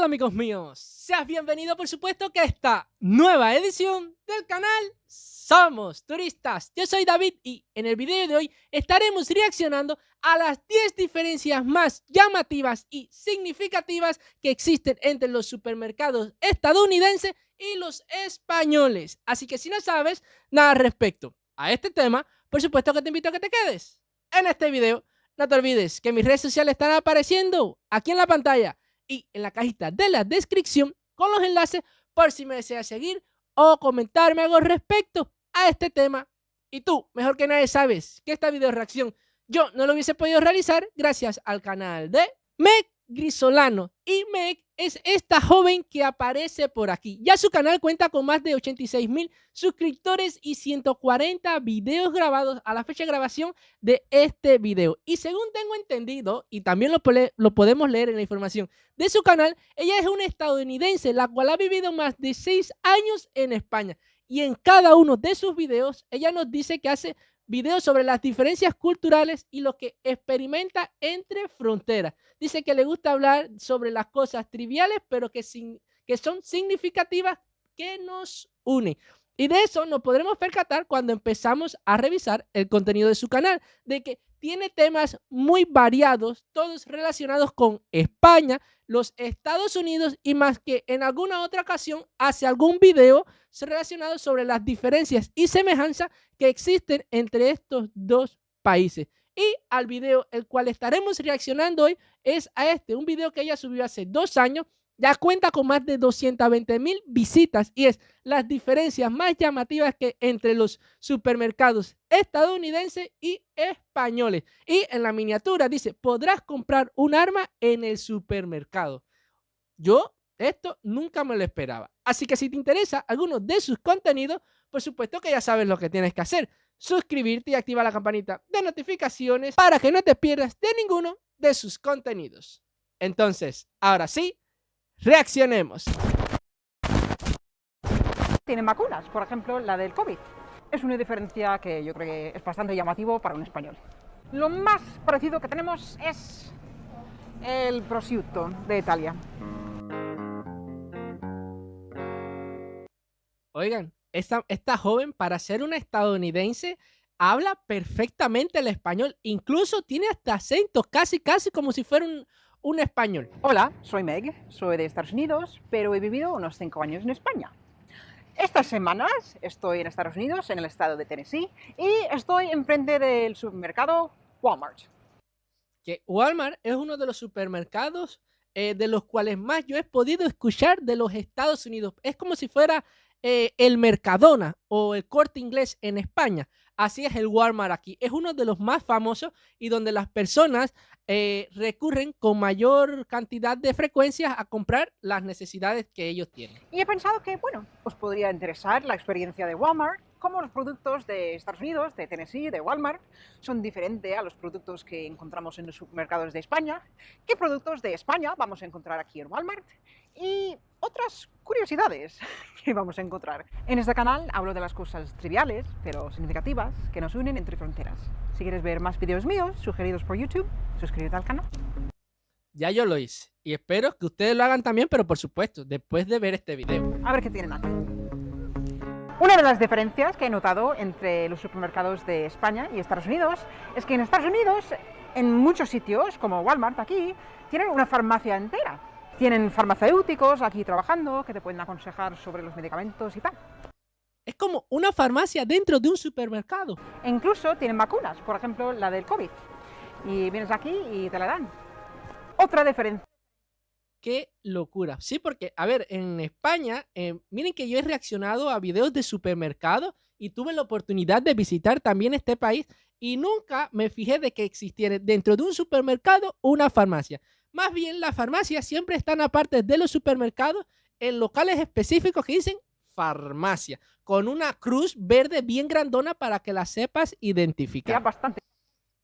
tal, amigos míos? Seas bienvenido, por supuesto, que a esta nueva edición del canal Somos Turistas. Yo soy David y en el video de hoy estaremos reaccionando a las 10 diferencias más llamativas y significativas que existen entre los supermercados estadounidenses y los españoles. Así que si no sabes nada respecto a este tema, por supuesto que te invito a que te quedes en este video. No te olvides que mis redes sociales están apareciendo aquí en la pantalla y en la cajita de la descripción con los enlaces por si me deseas seguir o comentarme algo respecto a este tema. Y tú, mejor que nadie, sabes que esta video reacción yo no lo hubiese podido realizar gracias al canal de Meg Grisolano. Y Meg es esta joven que aparece por aquí. Ya su canal cuenta con más de 86,000 suscriptores y 140 videos grabados a la fecha de grabación de este video. Y según tengo entendido, y también lo podemos leer en la información de su canal, ella es una estadounidense, la cual ha vivido más de 6 años en España. Y en cada uno de sus videos, ella nos dice que hace videos sobre las diferencias culturales y lo que experimenta entre fronteras. Dice que le gusta hablar sobre las cosas triviales, pero que son significativas, que nos unen. Y de eso nos podremos percatar cuando empezamos a revisar el contenido de su canal, de que tiene temas muy variados, todos relacionados con España, los Estados Unidos y más, que en alguna otra ocasión hace algún video relacionado sobre las diferencias y semejanzas que existen entre estos dos países. Y al video el cual estaremos reaccionando hoy es a un video que ella subió hace 2 años. Ya cuenta con más de 220,000 visitas y es las diferencias más llamativas que entre los supermercados estadounidenses y españoles. Y en la miniatura dice: podrás comprar un arma en el supermercado. Yo esto nunca me lo esperaba. Así que si te interesa alguno de sus contenidos, por supuesto que ya sabes lo que tienes que hacer: suscribirte y activar la campanita de notificaciones para que no te pierdas de ninguno de sus contenidos. Entonces, ahora sí, reaccionemos. Tienen vacunas, por ejemplo, la del COVID. Es una diferencia que yo creo que es bastante llamativo para un español. Lo más parecido que tenemos es el prosciutto de Italia. Oigan, esta joven, para ser una estadounidense, habla perfectamente el español. Incluso tiene hasta acento, casi como si fuera un español. Hola, soy Meg, soy de Estados Unidos, pero he vivido unos 5 años en España. Estas semanas estoy en Estados Unidos, en el estado de Tennessee, y estoy enfrente del supermercado Walmart. Que Walmart es uno de los supermercados de los cuales más yo he podido escuchar de los Estados Unidos. Es como si fuera el Mercadona o el Corte Inglés en España. Así es el Walmart aquí. Es uno de los más famosos y donde las personas recurren con mayor cantidad de frecuencia a comprar las necesidades que ellos tienen. Y he pensado que, bueno, os podría interesar la experiencia de Walmart, cómo los productos de Estados Unidos, de Tennessee, de Walmart, son diferentes a los productos que encontramos en los supermercados de España, qué productos de España vamos a encontrar aquí en Walmart y otras curiosidades que vamos a encontrar. En este canal hablo de las cosas triviales, pero significativas, que nos unen entre fronteras. Si quieres ver más vídeos míos sugeridos por YouTube, suscríbete al canal. Ya yo lo hice y espero que ustedes lo hagan también, pero por supuesto, después de ver este video. A ver qué tienen aquí. Una de las diferencias que he notado entre los supermercados de España y Estados Unidos es que en Estados Unidos, en muchos sitios, como Walmart aquí, tienen una farmacia entera. Tienen farmacéuticos aquí trabajando que te pueden aconsejar sobre los medicamentos y tal. Es como una farmacia dentro de un supermercado. E incluso tienen vacunas, por ejemplo, la del COVID. Y vienes aquí y te la dan. Otra diferencia. ¡Qué locura! Sí, porque, a ver, en España, miren que yo he reaccionado a videos de supermercados y tuve la oportunidad de visitar también este país y nunca me fijé de que existiera dentro de un supermercado una farmacia. Más bien, las farmacias siempre están aparte de los supermercados en locales específicos que dicen farmacia, con una cruz verde bien grandona para que la sepas identificar. Ya bastante.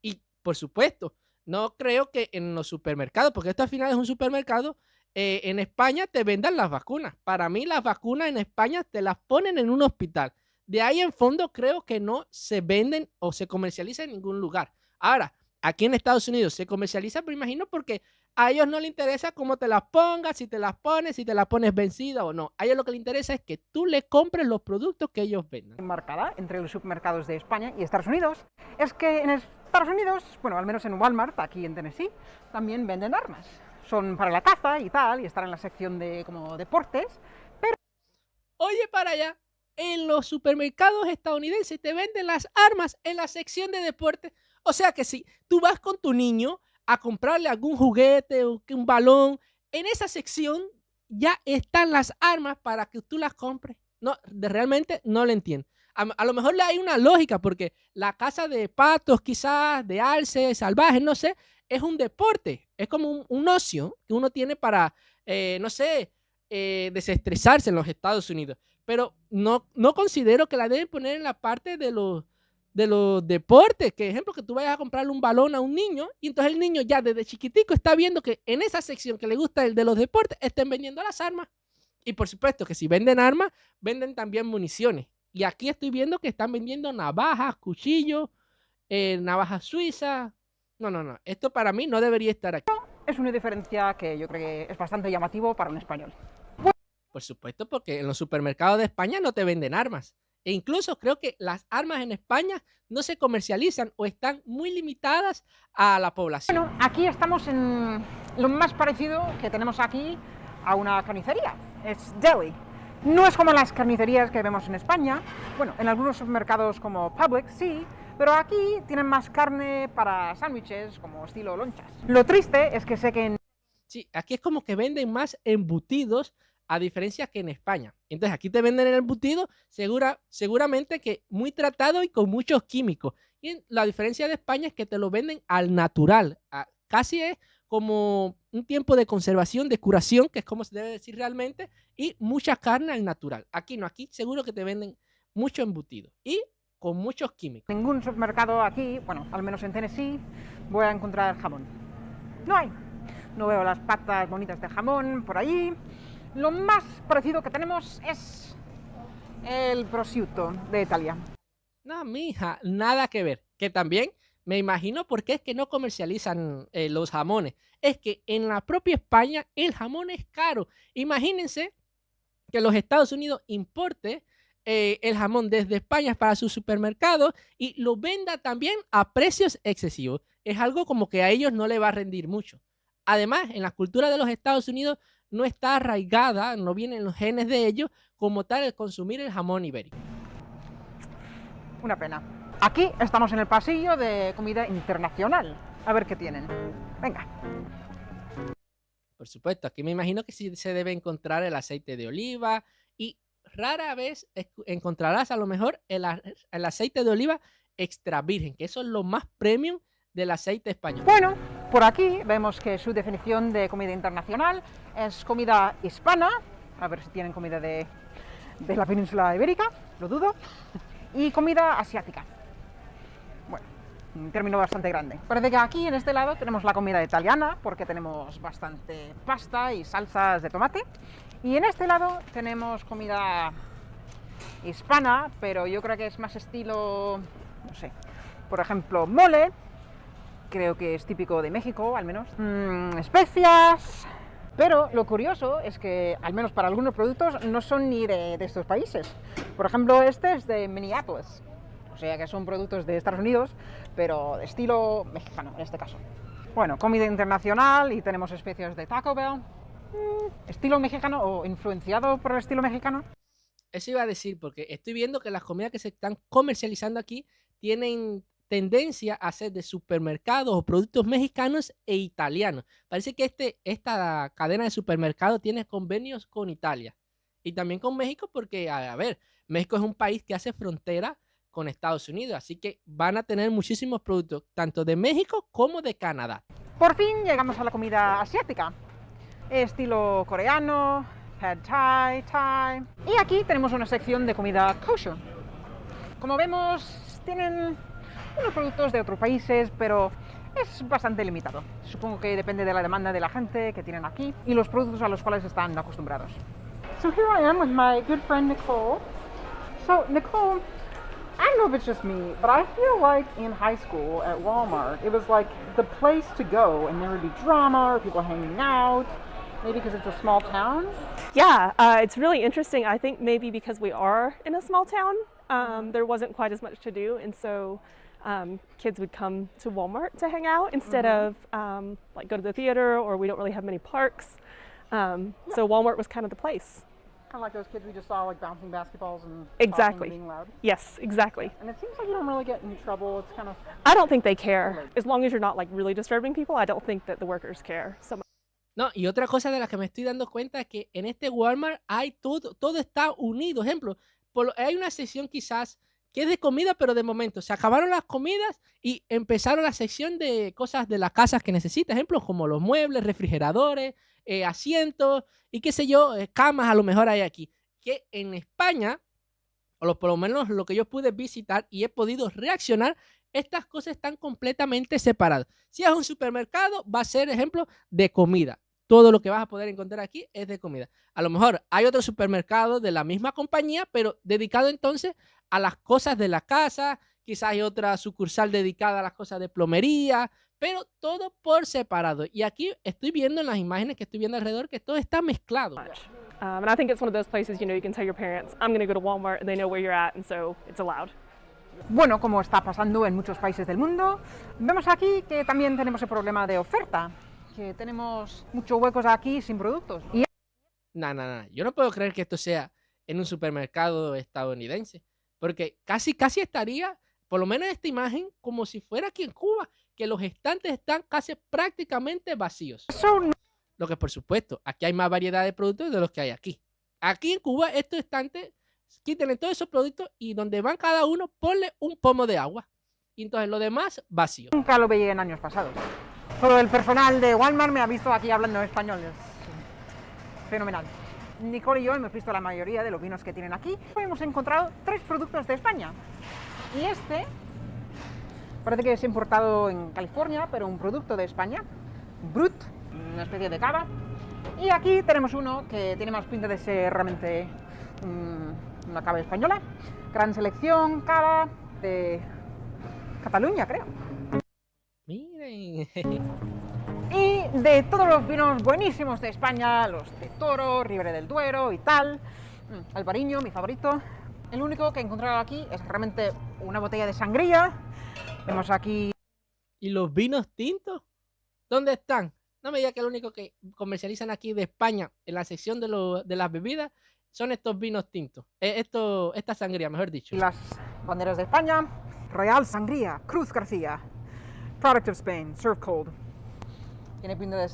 Y, por supuesto, no creo que en los supermercados, porque esto al final es un supermercado, en España te vendan las vacunas. Para mí las vacunas en España te las ponen en un hospital. De ahí en fondo creo que no se venden o se comercializan en ningún lugar. Ahora, aquí en Estados Unidos se comercializa, pero imagino porque a ellos no les interesa cómo te las pongas, si te las pones, si te las pones vencida o no. A ellos lo que les interesa es que tú le compres los productos que ellos vendan. Marcada entre los supermercados de España y Estados Unidos es que en Estados Unidos, bueno, al menos en Walmart, aquí en Tennessee, también venden armas. Son para la caza y tal, y están en la sección de como deportes. Oye, para allá, en los supermercados estadounidenses te venden las armas en la sección de deportes. O sea que si tú vas con tu niño a comprarle algún juguete o un balón, en esa sección ya están las armas para que tú las compres. No, realmente no lo entiendo. A lo mejor hay una lógica porque la caza de patos, quizás de alces, salvajes, no sé, es un deporte, es como un ocio que uno tiene para, no sé, desestresarse en los Estados Unidos. Pero no considero que la deben poner en la parte de los deportes, que ejemplo que tú vayas a comprarle un balón a un niño y entonces el niño ya desde chiquitico está viendo que en esa sección que le gusta el de los deportes estén vendiendo las armas. Y por supuesto que si venden armas, venden también municiones. Y aquí estoy viendo que están vendiendo navajas, cuchillos, navajas suizas. No. Esto para mí no debería estar aquí. Es una diferencia que yo creo que es bastante llamativo para un español. Por supuesto, porque en los supermercados de España no te venden armas. E incluso creo que las armas en España no se comercializan o están muy limitadas a la población. Bueno, aquí estamos en lo más parecido que tenemos aquí a una carnicería. Es deli. No es como las carnicerías que vemos en España. Bueno, en algunos supermercados como Publix sí, pero aquí tienen más carne para sándwiches, como estilo lonchas. Lo triste es que sé que en... Sí, aquí es como que venden más embutidos, a diferencia que en España. Entonces aquí te venden el embutido seguramente que muy tratado y con muchos químicos. Y la diferencia de España es que te lo venden al natural. Casi es como un tiempo de conservación, de curación, que es como se debe decir realmente, y mucha carne al natural. Aquí no, aquí seguro que te venden mucho embutido y con muchos químicos. En ningún supermercado aquí, bueno, al menos en Tennessee, voy a encontrar jamón. No hay. No veo las patas bonitas de jamón por allí. Lo más parecido que tenemos es el prosciutto de Italia. No, mija, nada que ver. Que también me imagino por qué es que no comercializan los jamones. Es que en la propia España el jamón es caro. Imagínense que los Estados Unidos importe el jamón desde España para sus supermercados y lo venda también a precios excesivos. Es algo como que a ellos no le va a rendir mucho. Además, en la cultura de los Estados Unidos no está arraigada, no vienen los genes de ellos como tal el consumir el jamón ibérico. Una pena. Aquí estamos en el pasillo de comida internacional. A ver qué tienen. Venga. Por supuesto, aquí me imagino que sí se debe encontrar el aceite de oliva y rara vez encontrarás a lo mejor el aceite de oliva extra virgen, que eso es lo más premium del aceite español. Bueno, por aquí vemos que su definición de comida internacional es comida hispana, a ver si tienen comida de la península ibérica, lo dudo, y comida asiática. Bueno, un término bastante grande. Parece que aquí en este lado tenemos la comida italiana, porque tenemos bastante pasta y salsas de tomate, y en este lado tenemos comida hispana, pero yo creo que es más estilo, no sé, por ejemplo, mole. Creo que es típico de México, al menos. Especias. Pero lo curioso es que, al menos para algunos productos, no son ni de estos países. Por ejemplo, este es de Minneapolis. O sea que son productos de Estados Unidos, pero de estilo mexicano, en este caso. Bueno, comida internacional y tenemos especias de Taco Bell. ¿Estilo mexicano o influenciado por el estilo mexicano? Eso iba a decir, porque estoy viendo que las comidas que se están comercializando aquí tienen tendencia a ser de supermercados o productos mexicanos e italianos. Parece que esta cadena de supermercados tiene convenios con Italia y también con México porque, a ver, México es un país que hace frontera con Estados Unidos, así que van a tener muchísimos productos, tanto de México como de Canadá. Por fin llegamos a la comida asiática, estilo coreano, pad thai, thai. Y aquí tenemos una sección de comida kosher. Como vemos, tienen unos productos de otros países, pero es bastante limitado. Supongo que depende de la demanda de la gente que tienen aquí y los productos a los cuales están acostumbrados. So here I am with my good friend Nicole. So Nicole, I don't know if it's just me, but I feel like in high school at Walmart, it was like the place to go, and there would be drama or people hanging out, maybe because it's a small town. Yeah, it's really interesting. I think maybe because we are in a small town, there wasn't quite as much to do, and so kids would come to Walmart to hang out instead of like go to the theater, or we don't really have many parks. So Walmart was kind of the place. Kind of like those kids we just saw, like bouncing basketballs and Exactly. talking and being loud. Yes, exactly. And it seems like you don't really get in trouble. It's kind of I don't think they care. As long as you're not like really disturbing people, I don't think that the workers care so much. No, y otra cosa de la que me estoy dando cuenta es que en este Walmart hay todo está unido. Ejemplo, hay una sección quizás que es de comida, pero de momento se acabaron las comidas y empezaron la sección de cosas de las casas que necesitas. Ejemplos como los muebles, refrigeradores, asientos y qué sé yo, camas a lo mejor hay aquí. Que en España, por lo menos lo que yo pude visitar y he podido reaccionar, estas cosas están completamente separadas. Si es un supermercado, va a ser ejemplo de comida. Todo lo que vas a poder encontrar aquí es de comida. A lo mejor hay otro supermercado de la misma compañía, pero dedicado entonces a las cosas de la casa. Quizás hay otra sucursal dedicada a las cosas de plomería, pero todo por separado. Y aquí estoy viendo en las imágenes que estoy viendo alrededor que todo está mezclado. And I think it's one of those places, you can tell your parents, I'm going to go to Walmart, and they know where you're at, and so it's allowed. bueno, como está pasando en muchos países del mundo. Vemos aquí que también tenemos el problema de oferta, que tenemos muchos huecos aquí sin productos. Y No. Yo no puedo creer que esto sea en un supermercado estadounidense. Porque casi estaría, por lo menos en esta imagen, como si fuera aquí en Cuba, que los estantes están casi prácticamente vacíos. eso Lo que por supuesto, aquí hay más variedad de productos de los que hay aquí. Aquí en Cuba, estos estantes, quítenle todos esos productos y donde van cada uno, ponle un pomo de agua. Y entonces lo demás, vacío. nunca lo veía en años pasados. Todo el personal de Walmart me ha visto aquí hablando español, es fenomenal. Nicole y yo hemos visto la mayoría de los vinos que tienen aquí. Hemos encontrado 3 productos de España. Y este parece que es importado en California, pero un producto de España, Brut, una especie de cava. Y aquí tenemos uno que tiene más pinta de ser realmente una cava española. Gran selección, cava de Cataluña, creo. Miren. Y de todos los vinos buenísimos de España, los de Toro, Ribera del Duero y tal, Albariño, mi favorito. El único que he encontrado aquí es realmente una botella de sangría. Vemos aquí ¿Y los vinos tintos? ¿Dónde están? No me diga que lo único que comercializan aquí de España en la sección de las bebidas son estos vinos tintos. Esta sangría, mejor dicho. las banderas de España. Real Sangría, Cruz García, Product of Spain, Serve Cold. Tiene pinta de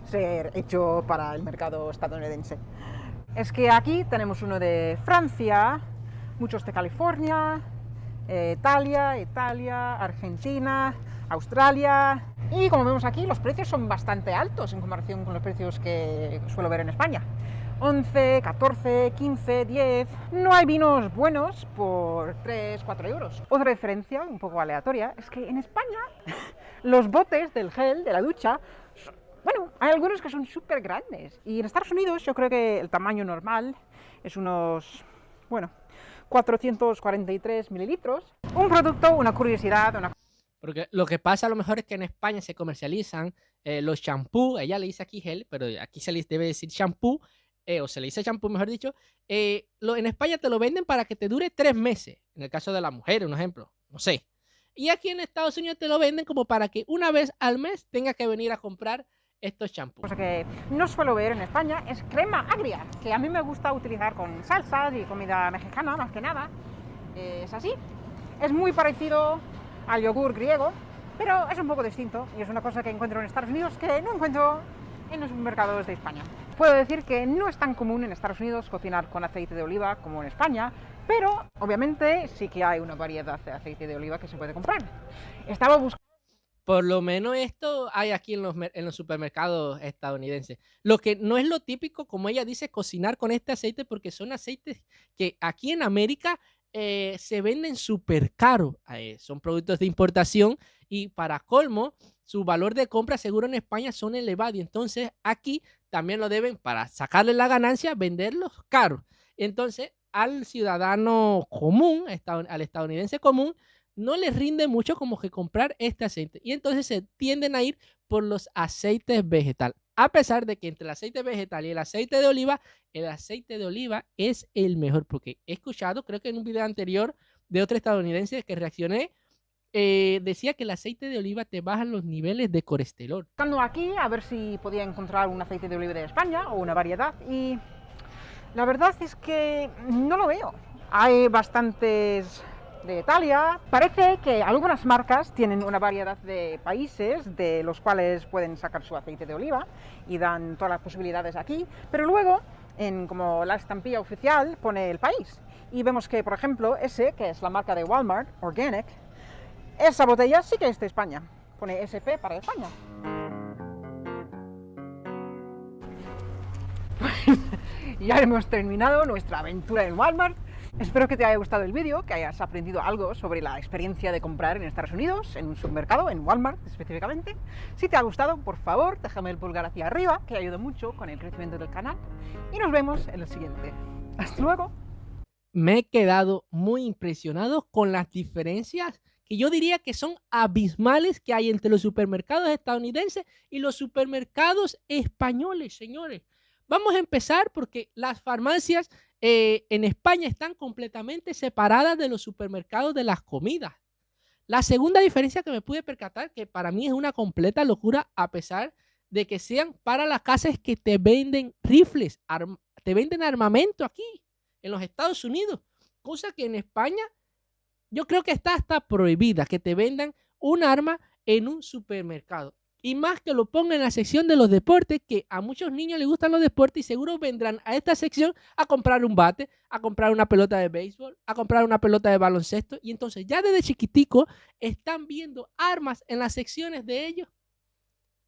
ser hecho para el mercado estadounidense. Es que aquí tenemos uno de Francia, muchos de California, Italia, Argentina, Australia. Y como vemos aquí, los precios son bastante altos en comparación con los precios que suelo ver en España. 11, 14, 15, 10... No hay vinos buenos por 3, 4 euros. Otra diferencia, un poco aleatoria, es que en España los botes del gel, de la ducha, bueno, hay algunos que son súper grandes. Y en Estados Unidos yo creo que el tamaño normal es unos, 443 mililitros. Un producto, una curiosidad, Porque lo que pasa a lo mejor es que en España se comercializan los champú, ella le dice aquí gel, pero aquí se les debe decir champú, o se le dice champú, mejor dicho. En España te lo venden para que te dure 3 meses, en el caso de la mujer, un ejemplo, no sé. Y aquí en Estados Unidos te lo venden como para que una vez al mes tengas que venir a comprar estos champús. cosa que no suelo ver en España, es crema agria, que a mí me gusta utilizar con salsas y comida mexicana, más que nada. Es así. Es muy parecido al yogur griego, pero es un poco distinto y es una cosa que encuentro en Estados Unidos que no encuentro en los mercados de España. Puedo decir que no es tan común en Estados Unidos cocinar con aceite de oliva como en España, pero obviamente sí que hay una variedad de aceite de oliva que se puede comprar. Estaba buscando... Por lo menos esto hay aquí en los supermercados estadounidenses. Lo que no es lo típico, como ella dice, cocinar con este aceite, porque son aceites que aquí en América se venden súper caros. Son productos de importación y para colmo, su valor de compra seguro en España son elevados. Y entonces aquí también lo deben, para sacarle la ganancia, venderlos caros. Entonces al ciudadano común, al estadounidense común, no les rinde mucho como que comprar este aceite. Y entonces se tienden a ir por los aceites vegetales. A pesar de que entre el aceite vegetal y el aceite de oliva es el mejor. Porque he escuchado, creo que en un video anterior de otro estadounidense que reaccioné, decía que el aceite de oliva te baja los niveles de colesterol. Buscando aquí a ver si podía encontrar un aceite de oliva de España o una variedad, y la verdad es que no lo veo. Hay bastantes de Italia. Parece que algunas marcas tienen una variedad de países de los cuales pueden sacar su aceite de oliva y dan todas las posibilidades aquí, pero luego en como la estampilla oficial pone el país y vemos que, por ejemplo, ese, que es la marca de Walmart, Organic, esa botella sí que es de España, pone SP para España. Ya hemos terminado nuestra aventura en Walmart. Espero que te haya gustado el vídeo, que hayas aprendido algo sobre la experiencia de comprar en Estados Unidos, en un supermercado, en Walmart específicamente. Si te ha gustado, por favor, déjame el pulgar hacia arriba, que ayuda mucho con el crecimiento del canal. Y nos vemos en el siguiente. ¡Hasta luego! Me he quedado muy impresionado con las diferencias que yo diría que son abismales que hay entre los supermercados estadounidenses y los supermercados españoles, señores. Vamos a empezar porque las farmacias en España están completamente separadas de los supermercados de las comidas. La segunda diferencia que me pude percatar, que para mí es una completa locura, a pesar de que sean para las casas que te venden rifles, te venden armamento aquí, en los Estados Unidos, cosa que en España yo creo que está hasta prohibida, que te vendan un arma en un supermercado. Y más que lo pongan en la sección de los deportes, que a muchos niños les gustan los deportes y seguro vendrán a esta sección a comprar un bate, a comprar una pelota de béisbol, a comprar una pelota de baloncesto. Y entonces ya desde chiquitico están viendo armas en las secciones de ellos.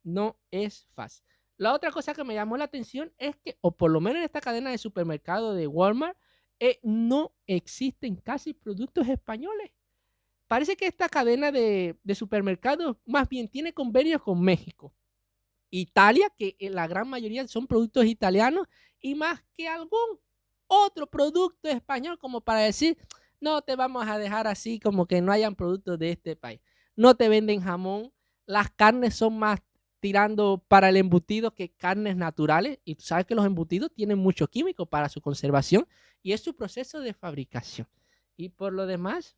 No es fácil. La otra cosa que me llamó la atención es que, o por lo menos en esta cadena de supermercado de Walmart, no existen casi productos españoles. Parece que esta cadena de supermercados más bien tiene convenios con México, Italia, que la gran mayoría son productos italianos, y más que algún otro producto español, como para decir, no te vamos a dejar así como que no hayan productos de este país. No te venden jamón, las carnes son más tirando para el embutido que carnes naturales, y tú sabes que los embutidos tienen mucho químico para su conservación y es su proceso de fabricación. Y por lo demás,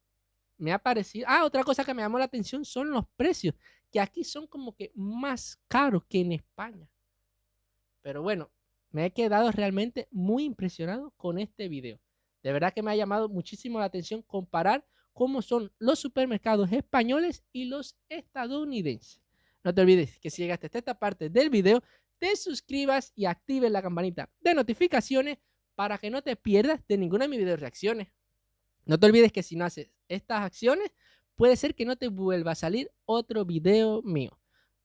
me ha parecido... otra cosa que me llamó la atención son los precios, que aquí son como que más caros que en España. Pero bueno, me he quedado realmente muy impresionado con este video. De verdad que me ha llamado muchísimo la atención comparar cómo son los supermercados españoles y los estadounidenses. No te olvides que si llegaste hasta esta parte del video, te suscribas y actives la campanita de notificaciones para que no te pierdas de ninguna de mis video reacciones. No te olvides que si no haces estas acciones, puede ser que no te vuelva a salir otro video mío.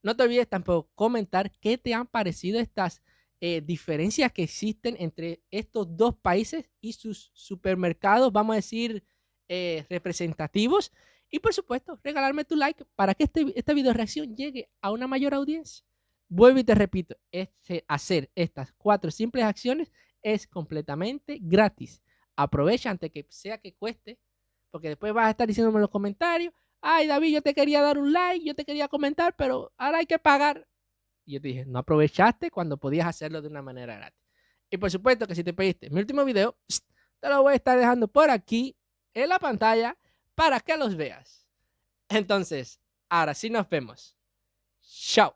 No te olvides tampoco comentar qué te han parecido estas diferencias que existen entre estos dos países y sus supermercados, vamos a decir, representativos. Y por supuesto, regalarme tu like para que esta video reacción llegue a una mayor audiencia. Vuelvo y te repito, hacer estas 4 simples acciones es completamente gratis. Aprovecha antes que sea que cueste, porque después vas a estar diciéndome en los comentarios, ay David, yo te quería dar un like, yo te quería comentar, pero ahora hay que pagar. Y yo te dije, no aprovechaste cuando podías hacerlo de una manera gratis. Y por supuesto que si te pediste mi último video, te lo voy a estar dejando por aquí en la pantalla para que los veas. Entonces, ahora sí nos vemos. Chao.